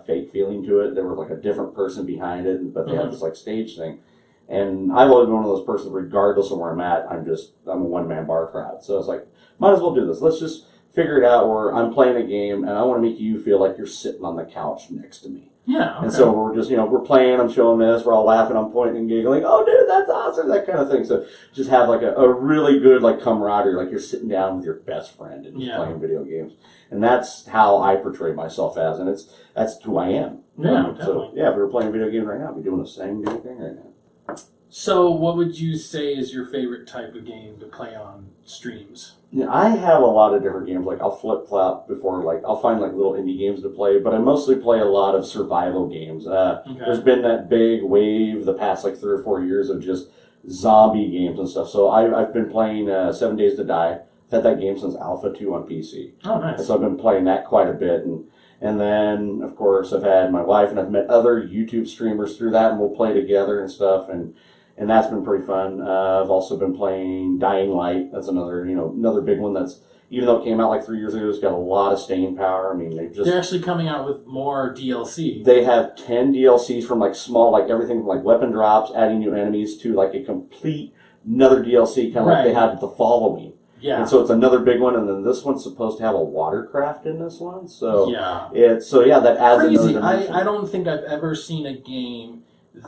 fake feeling to it. There was like a different person behind it, but they had this like stage thing. And I've always been one of those persons, regardless of where I'm at, I'm a one-man bar crowd. So I was like, might as well do this. Let's just figure it out where I'm playing a game, and I want to make you feel like you're sitting on the couch next to me. Yeah. Okay. And so we're just, we're playing, I'm showing this, we're all laughing, I'm pointing and giggling, oh dude, that's awesome, that kind of thing. So just have like a really good like camaraderie, like you're sitting down with your best friend and just playing video games. And that's how I portray myself as, and that's who I am. Yeah, definitely. So yeah, if we were playing video games right now, we'd be doing the same thing right now. So what would you say is your favorite type of game to play on streams? Yeah, I have a lot of different games. Like I'll flip-flop before, like I'll find like little indie games to play, but I mostly play a lot of survival games. There's been that big wave the past like 3 or 4 years of just zombie games and stuff. So I've been playing 7 Days to Die. I've had that game since Alpha 2 on PC. Oh, nice. So I've been playing that quite a bit, and then of course I've had my wife, and I've met other YouTube streamers through that, and we'll play together and stuff, and that's been pretty fun. I've also been playing Dying Light. That's another big one that's, even though it came out like 3 years ago, it's got a lot of staying power. I mean, they're actually coming out with more DLC. They have 10 DLCs from like small, like everything from like weapon drops, adding new enemies, to like a complete another DLC, kind of like they had with the Following. Yeah. And so it's another big one, and then this one's supposed to have a watercraft in this one. So yeah, that adds crazy. another dimension. I don't think I've ever seen a game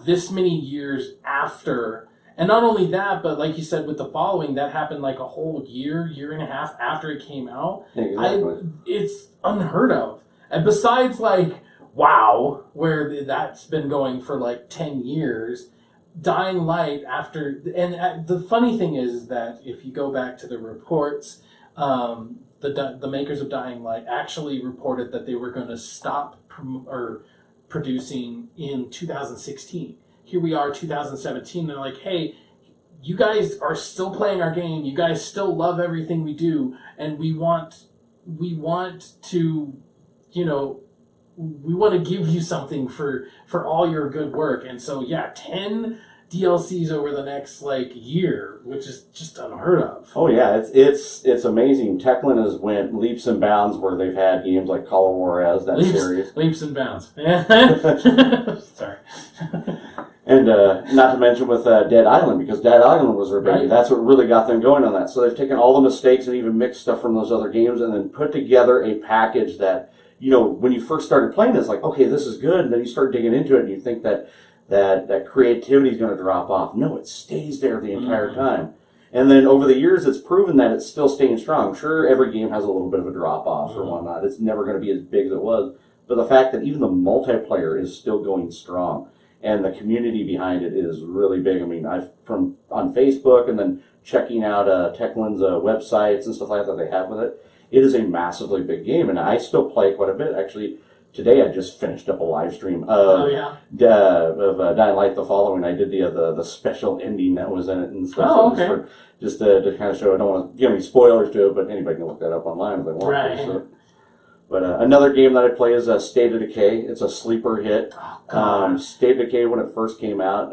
this many years after, and not only that, but like you said with the Following, that happened like a whole year and a half after it came out. Exactly. It's unheard of. And besides like WoW, where that's been going for like 10 years, Dying Light after, and the funny thing is that if you go back to the reports, the makers of Dying Light actually reported that they were going to stop producing in 2016. Here we are, 2017. They're like, hey, you guys are still playing our game. You guys still love everything we do, and we want to, we want to give you something for all your good work. And so, 10 DLCs over the next year, which is just unheard of. Oh yeah, it's amazing. Techland has went leaps and bounds where they've had games like Call of Juarez, series. Leaps and bounds. Sorry. And not to mention with Dead Island, because Dead Island was their baby. Right. That's what really got them going on that. So they've taken all the mistakes and even mixed stuff from those other games and then put together a package that, when you first started playing, it's like, okay, this is good. And then you start digging into it and you think that creativity is going to drop off. No, it stays there the entire time. And then over the years, it's proven that it's still staying strong. Sure, every game has a little bit of a drop off or whatnot. It's never going to be as big as it was. But the fact that even the multiplayer is still going strong and the community behind it is really big. I mean, on Facebook and then checking out Techland's websites and stuff like that they have with it, it is a massively big game. And I still play quite a bit. Actually, today I just finished up a live stream of Dying Light: The Following. I did the special ending that was in it and stuff. Oh, okay. Just to kind of show. I don't want to give any spoilers to it, but anybody can look that up online if they want. Right. So. But another game that I play is State of Decay. It's a sleeper hit. State of Decay, when it first came out,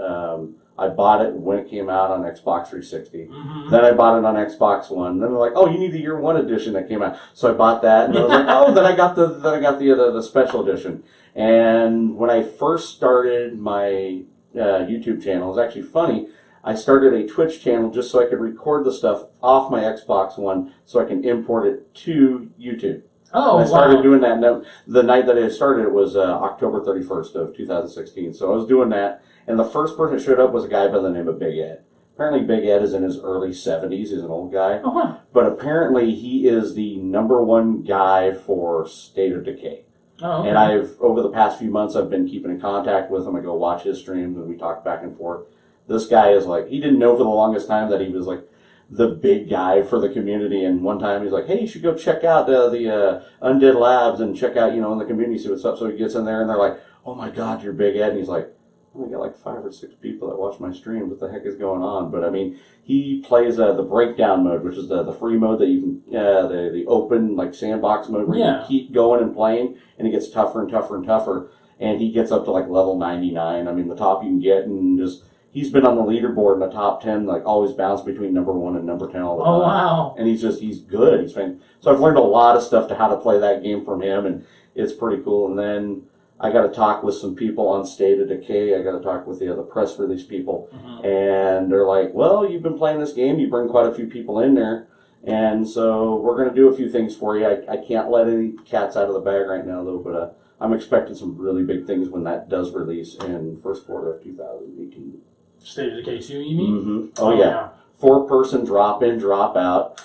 I bought it when it came out on Xbox 360. Mm-hmm. Then I bought it on Xbox One. Then they're like, "Oh, you need the Year One edition that came out." So I bought that, and I was like, "Oh." Then I got the special edition. And when I first started my YouTube channel, it was actually funny. I started a Twitch channel just so I could record the stuff off my Xbox One, so I can import it to YouTube. Oh, I started doing that. And the night that I started, it was October 31st of 2016. So I was doing that. And the first person that showed up was a guy by the name of Big Ed. Apparently Big Ed is in his early 70s. He's an old guy. Uh-huh. But apparently he is the #1 guy for State of Decay. Oh, okay. And I've, over the past few months, I've been keeping in contact with him. I go watch his streams and we talk back and forth. This guy is like, he didn't know for the longest time that he was like the big guy for the community. And one time he's like, hey, you should go check out the Undead Labs and check out, in the community, see what's up. So he gets in there and they're like, oh my God, you're Big Ed. And he's like, I got like 5 or 6 people that watch my stream. What the heck is going on? But I mean, he plays the breakdown mode, which is the free mode that you can, the open like sandbox mode where you can keep going and playing, and it gets tougher and tougher and tougher. And he gets up to like level 99. I mean, the top you can get, and just he's been on the leaderboard in the top 10, like always bounced between number 1 and number 10 all the time. Oh wow! And he's good. He's fan. So I've learned a lot of stuff to how to play that game from him, and it's pretty cool. And then I got to talk with some people on State of Decay. I got to talk with the press release people. And they're like, well, you've been playing this game. You bring quite a few people in there. And so we're going to do a few things for you. I can't let any cats out of the bag right now, though. But I'm expecting some really big things when that does release in first quarter of 2018. State of Decay 2, you mean? Mm-hmm. Oh, yeah. 4-person drop in, drop out.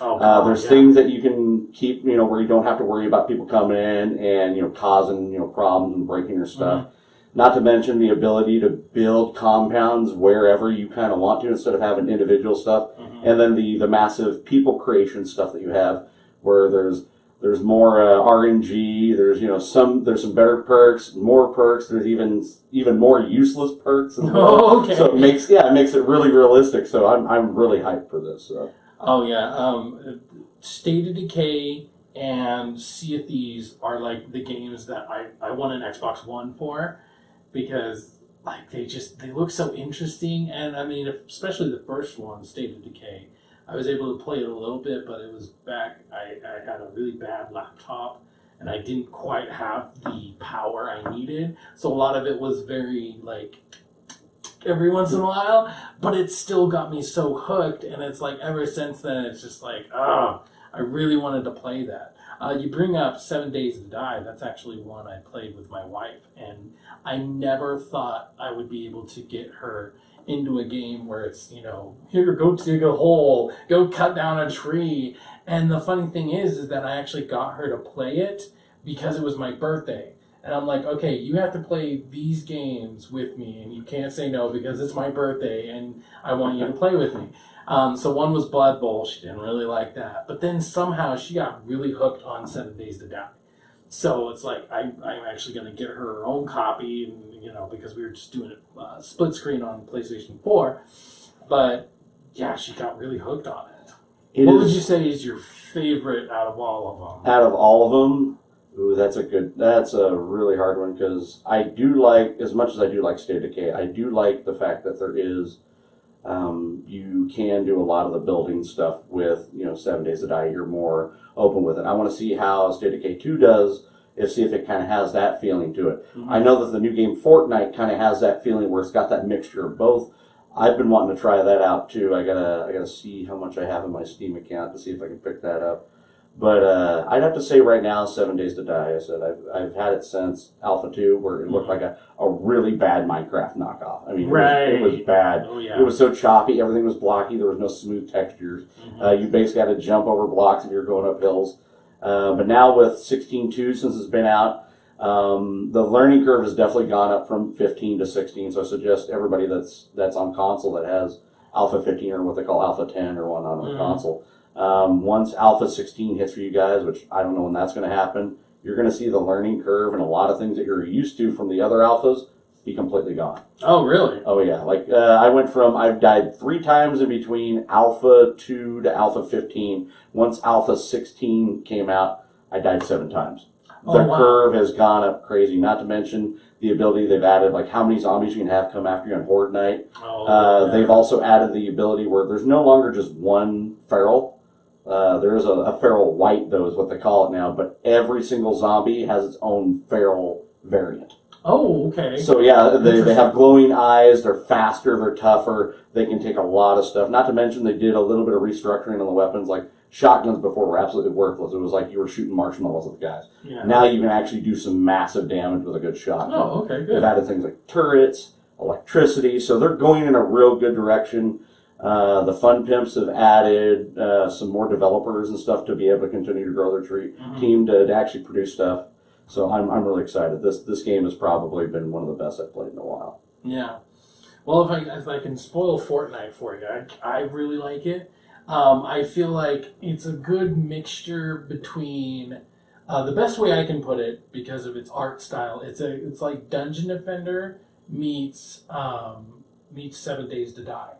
There's yeah. things that you can keep, where you don't have to worry about people coming in and, causing, problems and breaking your stuff. Not to mention the ability to build compounds wherever you kind of want to instead of having individual stuff. And then the massive people creation stuff that you have where there's more RNG, there's some better perks, more perks, there's even more useless perks as well. Oh, okay. So it makes it really realistic. So I'm really hyped for this. So. Oh yeah, State of Decay and Sea of Thieves are like the games that I won an Xbox One for, because like they look so interesting. And I mean, especially the first one, State of Decay, I was able to play it a little bit, but it was back. I had a really bad laptop, and I didn't quite have the power I needed. So a lot of it was very like every once in a while, but it still got me so hooked. And it's like ever since then, it's just like, I really wanted to play that. You bring up 7 Days to Die. That's actually one I played with my wife, and I never thought I would be able to get her into a game where it's, here, go dig a hole, go cut down a tree. And the funny thing is that I actually got her to play it because it was my birthday. And I'm like, okay, you have to play these games with me, and you can't say no because it's my birthday and I want you to play with me. So one was Blood Bowl. She didn't really like that. But then somehow she got really hooked on 7 Days to Die. So it's like I'm actually going to get her own copy, and, because we were just doing it split screen on PlayStation 4. But yeah, she got really hooked on it. What would you say is your favorite out of all of them? Out of all of them, ooh, that's a really hard one, because I do like, as much as I do like State of Decay, I do like the fact that there is, you can do a lot of the building stuff with, 7 Days to Die. You're more open with it. I want to see how State of Decay 2 does, see if it kind of has that feeling to it. I know that the new game Fortnite kind of has that feeling where it's got that mixture of both. I've been wanting to try that out too. I gotta see how much I have in my Steam account to see if I can pick that up. But I'd have to say right now, 7 Days to Die. I said I've had it since Alpha 2, where it looked like a really bad Minecraft knockoff. I mean, it was bad. Oh, yeah. It was so choppy. Everything was blocky. There was no smooth textures. You basically had to jump over blocks if you were going up hills. But now with 16.2, since it's been out, the learning curve has definitely gone up from 15 to 16. So I suggest everybody that's on console that has Alpha 15 or what they call Alpha 10 or whatnot on the console. Once Alpha 16 hits for you guys, which I don't know when that's going to happen, you're going to see the learning curve and a lot of things that you're used to from the other alphas be completely gone. Oh, really? Oh, yeah. Like, I've died 3 times in between Alpha 2 to Alpha 15. Once Alpha 16 came out, I died 7 times. The curve has gone up crazy, not to mention the ability they've added, like how many zombies you can have come after you on Horde Night. They've also added the ability where there's no longer just one feral. There's a feral white, though, is what they call it now, but every single zombie has its own feral variant. Oh, okay. So, yeah, they have glowing eyes, they're faster, they're tougher, they can take a lot of stuff. Not to mention they did a little bit of restructuring on the weapons, like shotguns before were absolutely worthless. It was like you were shooting marshmallows at the guys. Yeah. Now you can actually do some massive damage with a good shotgun. Oh, okay, good. They've added things like turrets, electricity, so they're going in a real good direction. The Fun Pimps have added some more developers and stuff to be able to continue to grow their team to actually produce stuff. So I'm really excited. This game has probably been one of the best I've played in a while. Yeah. Well, if I can spoil Fortnite for you, I really like it. I feel like it's a good mixture between the best way I can put it, because of its art style. It's like Dungeon Defender meets 7 Days to Die.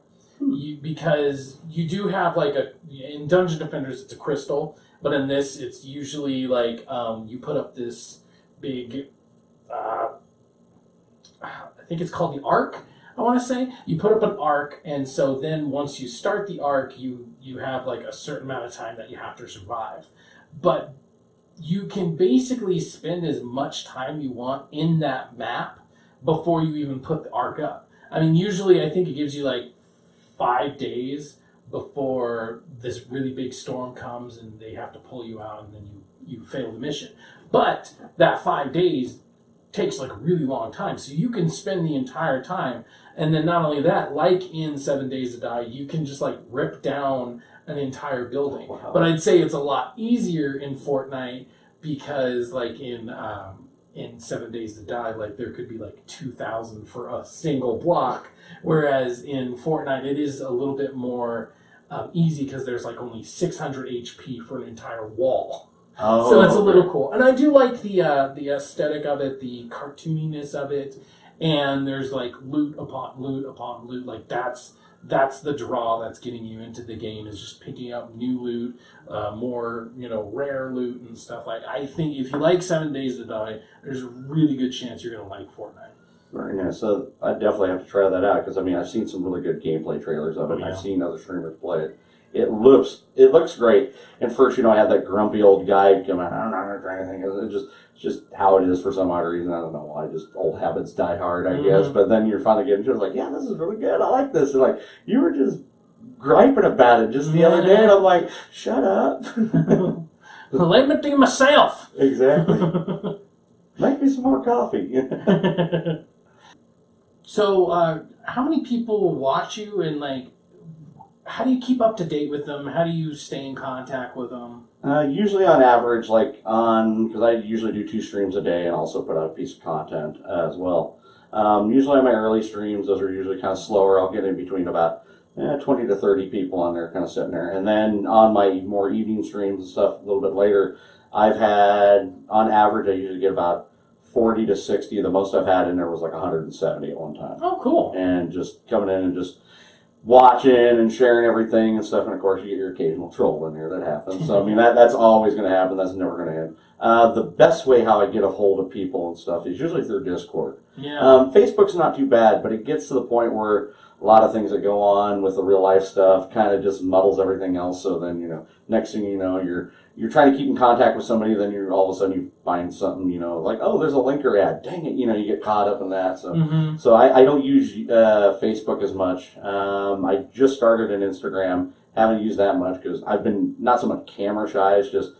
Because you do have like in Dungeon Defenders it's a crystal, but in this it's usually like you put up this big I think it's called the Arc. I want to say you put up an arc, and so then once you start the arc, you have like a certain amount of time that you have to survive. But you can basically spend as much time you want in that map before you even put the arc up. I mean, usually I think it gives you like 5 days before this really big storm comes and they have to pull you out, and then you fail the mission. But that 5 days takes like a really long time, so you can spend the entire time. And then not only that, like in 7 Days to Die, you can just like rip down an entire building. Wow. But I'd say it's a lot easier in Fortnite because like in 7 Days to Die, like there could be like 2,000 for a single block, whereas in Fortnite it is a little bit more easy because there's like only 600 HP for an entire wall. Oh, so it's a little cool. And I do like the aesthetic of it, the cartooniness of it, and there's like loot upon loot upon loot. Like that's the draw that's getting you into the game, is just picking up new loot, more rare loot and stuff. Like, I think if you like 7 Days to Die, there's a really good chance you're gonna like Fortnite. Very nice. So I definitely have to try that out, because I mean I've seen some really good gameplay trailers of it. And I've seen other streamers play it. It looks great. And first, I had that grumpy old guy come out. I'm not going to try anything. It's just how it is for some odd reason. I don't know why. Just old habits die hard, I guess. But then you're finally getting to it. It's like, yeah, this is really good. I like this. And like, you were just griping about it just the other day. And I'm like, shut up. Let me do myself. Exactly. Make me some more coffee. So, how many people watch you, and like, how do you keep up to date with them? How do you stay in contact with them? Usually on average, because I usually do 2 streams a day and also put out a piece of content as well. Usually on my early streams, those are usually kind of slower. I'll get in between about 20 to 30 people on there kind of sitting there. And then on my more evening streams and stuff a little bit later, I've had, on average, I usually get about 40 to 60. The most I've had in there was like 170 at one time. Oh, cool. And just coming in and just watching and sharing everything and stuff, and of course you get your occasional troll in here that happens. So I mean that's always going to happen. That's never going to end. The best way how I get a hold of people and stuff is usually through Discord. Yeah. Facebook's not too bad, but it gets to the point where a lot of things that go on with the real life stuff kind of just muddles everything else. So then next thing you know, you're trying to keep in contact with somebody, then you all of a sudden you find something, like, oh, there's a linker ad. Dang it, you get caught up in that. So so I don't use Facebook as much. I just started an Instagram. Haven't used that much because I've been not so much camera shy. It's just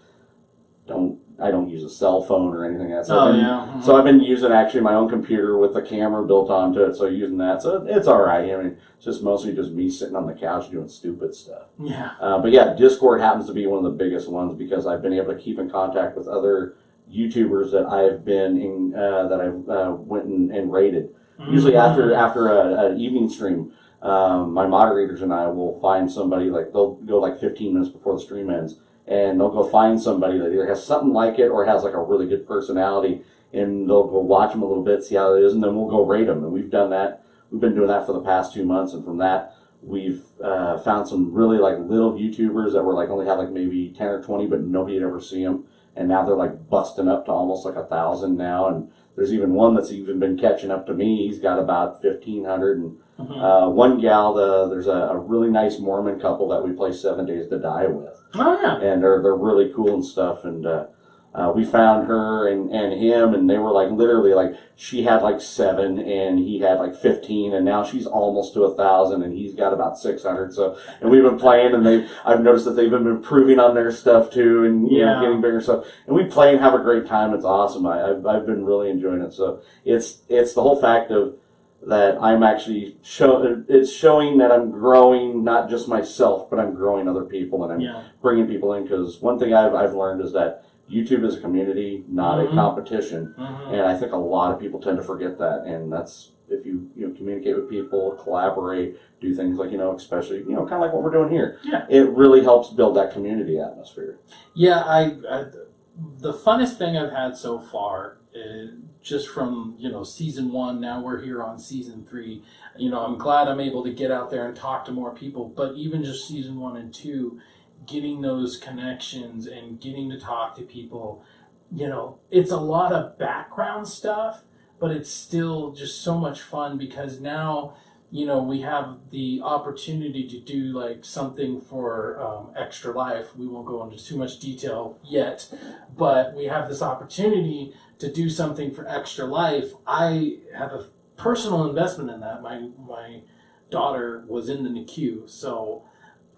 I don't use a cell phone or anything like that. So I've been using actually my own computer with the camera built onto it. So using that, so it's all right. I mean, it's just mostly just me sitting on the couch doing stupid stuff. Yeah. But yeah, Discord happens to be one of the biggest ones because I've been able to keep in contact with other YouTubers that I've been in, that I've went and rated. Usually after an evening stream, my moderators and I will find somebody, like they'll go like 15 minutes before the stream ends, and they'll go find somebody that either has something like it or has like a really good personality, and they'll go watch them a little bit, see how it is, and then we'll go rate them. And we've done that. We've been doing that for the past 2 months, and from that, we've found some really like little YouTubers that were like only had like maybe 10 or 20, but nobody had ever seen them, and now they're like busting up to almost like 1,000 now. And there's even one that's even been catching up to me. He's got about 1,500. And one gal, there's a really nice Mormon couple that we play 7 Days to Die with. Oh yeah. And they're really cool and stuff. And we found her and him, and they were like literally like she had like 7 and he had like 15, and now she's almost to 1,000 and he's got about 600. So, and we've been playing, and I've noticed that they've been improving on their stuff too, and you know, getting bigger stuff. And we play and have a great time. It's awesome. I've been really enjoying it. So it's the whole fact of that I'm actually it's showing that I'm growing not just myself, but I'm growing other people, and I'm bringing people in. Because one thing I've learned is that YouTube is a community, not a competition. And I think a lot of people tend to forget that. And that's, if you communicate with people, collaborate, do things like, especially, kind of like what we're doing here. Yeah. It really helps build that community atmosphere. Yeah, the funnest thing I've had so far is just from, season 1, now we're here on season 3. I'm glad I'm able to get out there and talk to more people, but even just season 1 and 2, getting those connections and getting to talk to people, it's a lot of background stuff, but it's still just so much fun because now, we have the opportunity to do like something for Extra Life. We won't go into too much detail yet, but we have this opportunity to do something for Extra Life. I have a personal investment in that. My daughter was in the NICU, so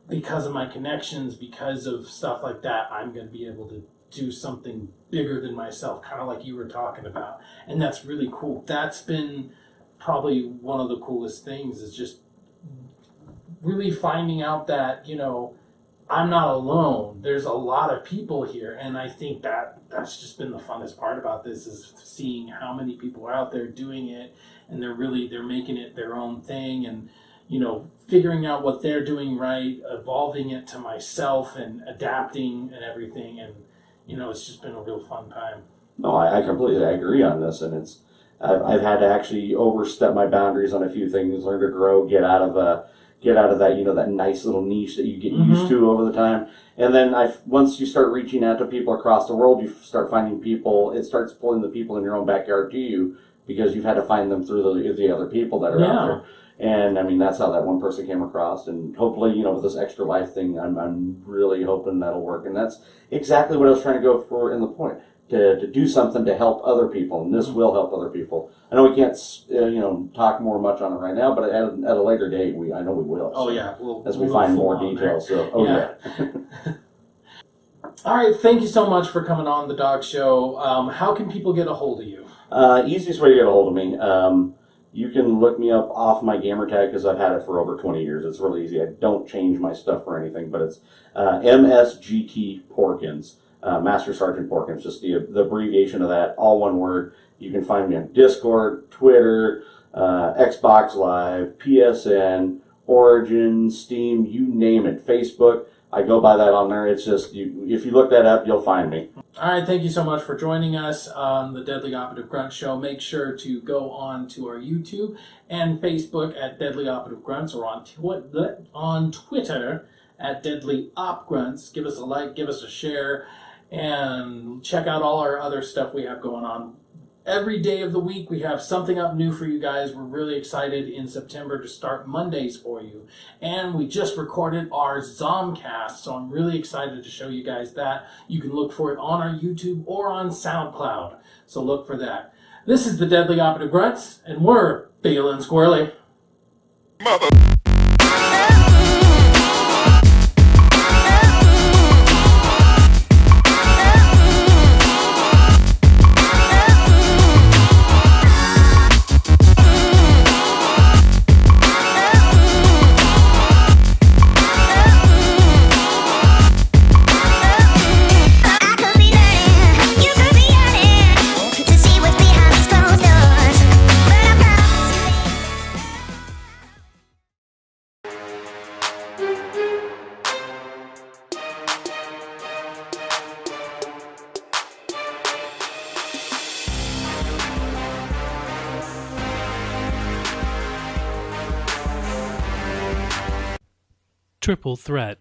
because of my connections, because of stuff like that, I'm going to be able to do something bigger than myself, kind of like you were talking about. And that's really cool. That's been probably one of the coolest things, is just really finding out that, I'm not alone. There's a lot of people here. And I think that's just been the funnest part about this, is seeing how many people are out there doing it, and they're making it their own thing, and figuring out what they're doing right, evolving it to myself and adapting and everything. And, it's just been a real fun time. No, I completely agree on this. And I've had to actually overstep my boundaries on a few things, learn to grow, get out of that, that nice little niche that you get used to over the time. And then once you start reaching out to people across the world, you start finding people, it starts pulling the people in your own backyard to you, because you've had to find them through the other people that are out there. And I mean, that's how that one person came across. And hopefully, with this Extra Life thing, I'm really hoping that'll work. And that's exactly what I was trying to go for in the point, to do something to help other people. And this will help other people. I know we can't, talk much on it right now, but at a later date, I know we will. Oh, so, yeah. as we find more details. So, All right. Thank you so much for coming on the Dog Show. How can people get a hold of you? Easiest way to get a hold of me. You can look me up off my gamer tag, because I've had it for over 20 years. It's really easy. I don't change my stuff or anything, but it's MSGT Porkins, Master Sergeant Porkins, just the abbreviation of that, all one word. You can find me on Discord, Twitter, Xbox Live, PSN, Origin, Steam, you name it, Facebook. I go by that on there. It's just, if you look that up, you'll find me. All right, thank you so much for joining us on the Deadly Operative Grunt Show. Make sure to go on to our YouTube and Facebook at Deadly Operative Grunts, or on Twitter at Deadly Op Grunts. Give us a like, give us a share, and check out all our other stuff we have going on. Every day of the week, we have something up new for you guys. We're really excited in September to start Mondays for you. And we just recorded our Zomcast, so I'm really excited to show you guys that. You can look for it on our YouTube or on SoundCloud, so look for that. This is the Deadly Operative Grunts, and we're feeling squirrely. Mother. Triple threat.